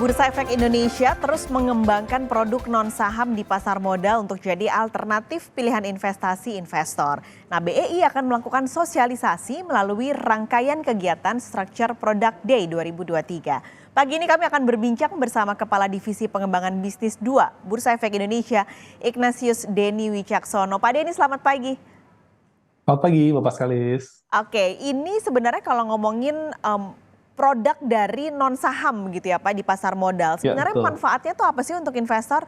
Bursa Efek Indonesia terus mengembangkan produk non-saham di pasar modal untuk jadi alternatif pilihan investasi investor. Nah, BEI akan melakukan sosialisasi melalui rangkaian kegiatan Structure Product Day 2023. Pagi ini kami akan berbincang bersama Kepala Divisi Pengembangan Bisnis 2 Bursa Efek Indonesia, Ignatius Denny Wicaksono. Pak Denny, selamat pagi. Selamat pagi, Bapak Skalis. Oke, ini sebenarnya kalau ngomongin produk dari non-saham gitu ya Pak di pasar modal. Ya, Sebenarnya betul. manfaatnya tuh apa sih untuk investor?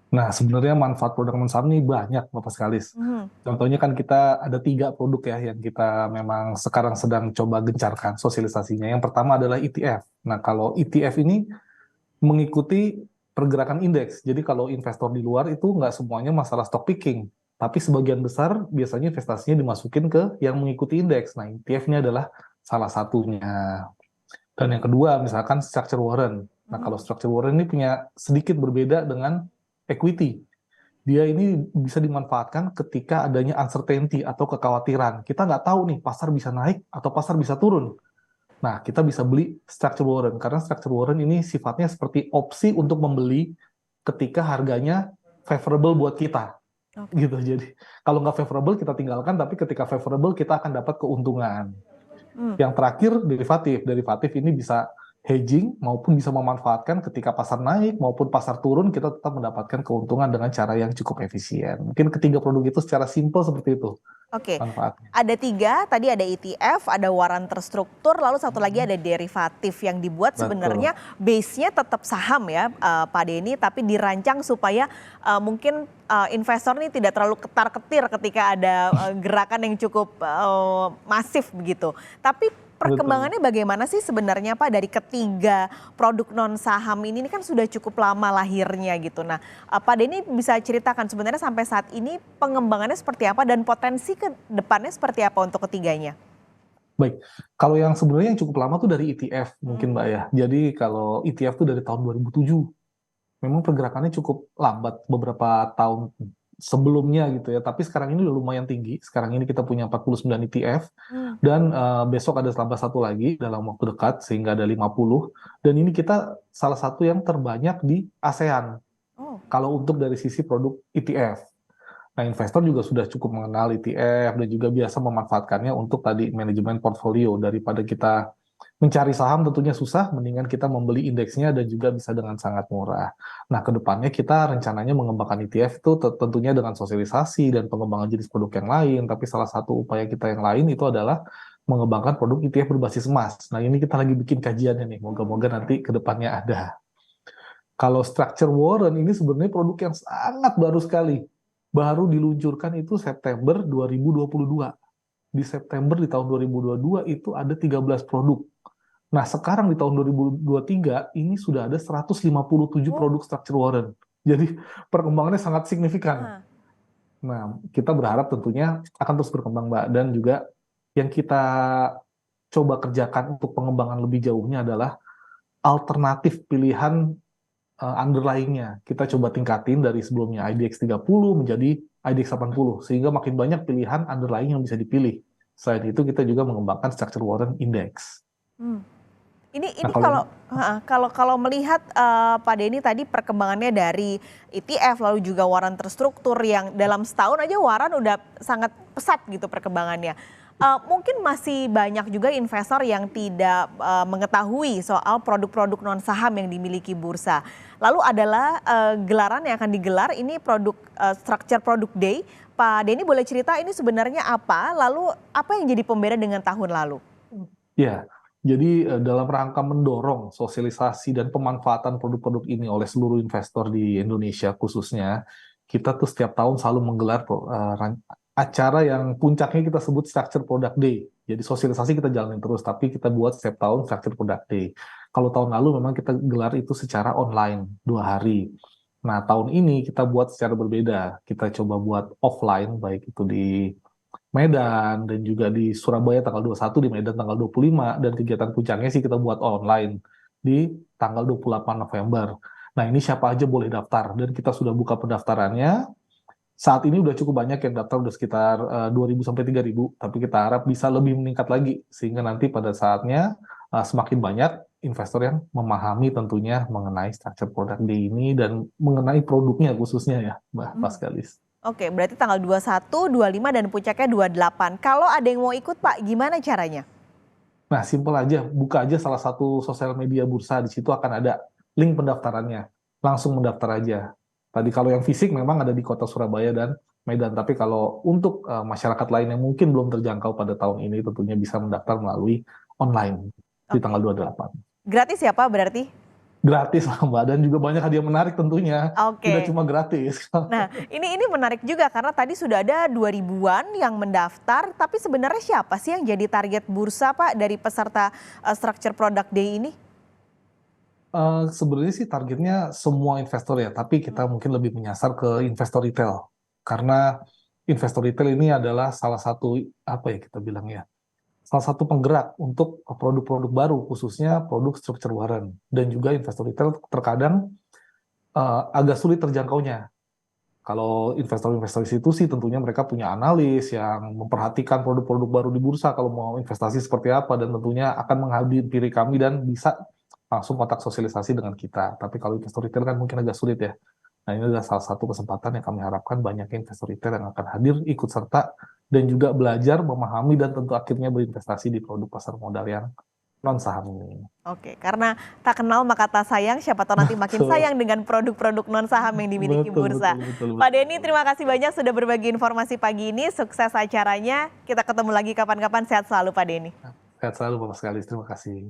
Nah, sebenarnya manfaat produk non-saham ini banyak, Bapak Skalis. Mhm. Contohnya kan kita ada 3 produk ya yang kita memang sekarang sedang coba gencarkan sosialisasinya. Yang pertama adalah ETF. Nah, kalau ETF ini mengikuti pergerakan indeks. Jadi kalau investor di luar itu nggak semuanya masalah stock picking. Tapi sebagian besar biasanya investasinya dimasukin ke yang mengikuti indeks. Nah, ETF ini adalah salah satunya. Dan yang kedua, misalkan structure warrant. Nah, kalau structure warrant ini punya sedikit berbeda dengan equity. Dia ini bisa dimanfaatkan ketika adanya uncertainty atau kekhawatiran. Kita nggak tahu nih, pasar bisa naik atau pasar bisa turun. Nah, kita bisa beli structure warrant. Karena structure warrant ini sifatnya seperti opsi untuk membeli ketika harganya favorable buat kita. Oke. Gitu. Jadi, kalau nggak favorable kita tinggalkan, tapi ketika favorable kita akan dapat keuntungan. Hmm. Yang terakhir derivatif. Derivatif ini bisa hedging maupun bisa memanfaatkan ketika pasar naik maupun pasar turun kita tetap mendapatkan keuntungan dengan cara yang cukup efisien. Mungkin ketiga produk itu secara simpel seperti itu Oke, manfaatnya. ada 3, tadi ada ETF, ada waran terstruktur, lalu satu lagi ada derivatif yang dibuat Betul. sebenarnya base-nya tetap saham ya Pak Denny, tapi dirancang supaya mungkin investor ini tidak terlalu ketar-ketir ketika ada gerakan yang cukup masif begitu. Tapi Betul. perkembangannya bagaimana sih sebenarnya Pak dari ketiga produk non saham ini kan sudah cukup lama lahirnya gitu. Nah, Pak Denny bisa ceritakan sebenarnya sampai saat ini pengembangannya seperti apa dan potensi ke depannya seperti apa untuk ketiganya? Baik, kalau yang sebenarnya yang cukup lama tuh dari ETF mungkin Mbak ya. Jadi kalau ETF tuh dari tahun 2007. Memang pergerakannya cukup lambat beberapa tahun sebelumnya gitu ya. Tapi sekarang ini udah lumayan tinggi. Sekarang ini kita punya 49 ETF Hmm. dan besok ada tambah satu lagi dalam waktu dekat sehingga ada 50. Dan ini kita salah satu yang terbanyak di ASEAN Oh. kalau untuk dari sisi produk ETF. Nah, investor juga sudah cukup mengenal ETF dan juga biasa memanfaatkannya untuk tadi manajemen portfolio daripada kita mencari saham tentunya susah, mendingan kita membeli indeksnya dan juga bisa dengan sangat murah. Nah, ke depannya kita rencananya mengembangkan ETF itu tentunya dengan sosialisasi dan pengembangan jenis produk yang lain, tapi salah satu upaya kita yang lain itu adalah mengembangkan produk ETF berbasis emas. Nah, ini kita lagi bikin kajiannya nih, moga-moga nanti ke depannya ada. Kalau structure warrant ini sebenarnya produk yang sangat baru sekali. Baru diluncurkan itu September 2022. Di September di tahun 2022 itu ada 13 produk. Nah, sekarang di tahun 2023 ini sudah ada 157 Oh. produk structure warrant. Jadi perkembangannya sangat signifikan. Ah. Nah, kita berharap tentunya akan terus berkembang, Mbak. Dan juga yang kita coba kerjakan untuk pengembangan lebih jauhnya adalah alternatif pilihan underlying-nya. Kita coba tingkatin dari sebelumnya IDX 30 menjadi IDX 80, sehingga makin banyak pilihan underlying yang bisa dipilih. Selain itu, kita juga mengembangkan structure warrant index. Hmm. Nah, Ini kalau yang kalau melihat Pak Denny tadi perkembangannya dari ETF lalu juga waran terstruktur yang dalam setahun aja waran udah sangat pesat gitu perkembangannya. Mungkin masih banyak juga investor yang tidak mengetahui soal produk-produk non saham yang dimiliki bursa. Lalu adalah gelaran yang akan digelar ini produk Structure Product Day. Pak Denny boleh cerita ini sebenarnya apa? Lalu apa yang jadi pembeda dengan tahun lalu? Ya, jadi dalam rangka mendorong sosialisasi dan pemanfaatan produk-produk ini oleh seluruh investor di Indonesia khususnya, kita tuh setiap tahun selalu menggelar acara yang puncaknya kita sebut Structure Product Day. Jadi sosialisasi kita jalanin terus, tapi kita buat setiap tahun Structure Product Day. Kalau tahun lalu memang kita gelar itu secara online 2 hari. Nah, tahun ini kita buat secara berbeda. Kita coba buat offline, baik itu di Medan dan juga di Surabaya tanggal 21, di Medan tanggal 25, dan kegiatan puncaknya sih kita buat online di tanggal 28 November. Nah, ini siapa aja boleh daftar dan kita sudah buka pendaftarannya. Saat ini udah cukup banyak yang daftar, udah sekitar 2.000 sampai 3.000, tapi kita harap bisa lebih meningkat lagi sehingga nanti pada saatnya semakin banyak investor yang memahami tentunya mengenai structure product day ini dan mengenai produknya khususnya ya, Mbak Paskalis. Oke, berarti tanggal 21, 25 dan puncaknya 28. Kalau ada yang mau ikut Pak, gimana caranya? Nah, simpel aja, buka aja salah satu sosial media bursa, di situ akan ada link pendaftarannya. Langsung mendaftar aja. Tadi kalau yang fisik memang ada di Kota Surabaya dan Medan, tapi kalau untuk masyarakat lain yang mungkin belum terjangkau pada tahun ini tentunya bisa mendaftar melalui online di Oke. tanggal 28. Gratis ya Pak berarti? Gratis lah Mbak, dan juga banyak hadiah menarik tentunya. Oke. Tidak cuma gratis. Nah, ini menarik juga karena tadi sudah ada 2.000-an yang mendaftar, tapi sebenarnya siapa sih yang jadi target bursa Pak dari peserta Structure Product Day ini? Sebenarnya sih targetnya semua investor ya, tapi kita mungkin lebih menyasar ke investor retail. Karena investor retail ini adalah salah satu, apa ya kita bilang ya, salah satu penggerak untuk produk-produk baru, khususnya produk structure warrant. Dan juga investor retail terkadang agak sulit terjangkaunya. Kalau investor-investor institusi tentunya mereka punya analis yang memperhatikan produk-produk baru di bursa kalau mau investasi seperti apa, dan tentunya akan menghampiri kami dan bisa langsung kontak sosialisasi dengan kita. Tapi kalau investor retail kan mungkin agak sulit ya. Nah, ini adalah salah satu kesempatan yang kami harapkan banyak investor retail yang akan hadir, ikut serta, dan juga belajar, memahami, dan tentu akhirnya berinvestasi di produk pasar modal yang non-saham ini. Oke, karena tak kenal maka tak sayang, siapa tahu nanti makin Betul. sayang dengan produk-produk non-saham yang dimiliki Betul, bursa. betul. Pak Denny, terima kasih banyak sudah berbagi informasi pagi ini. Sukses acaranya. Kita ketemu lagi kapan-kapan. Sehat selalu Pak Denny. Sehat selalu Bapak sekali, terima kasih.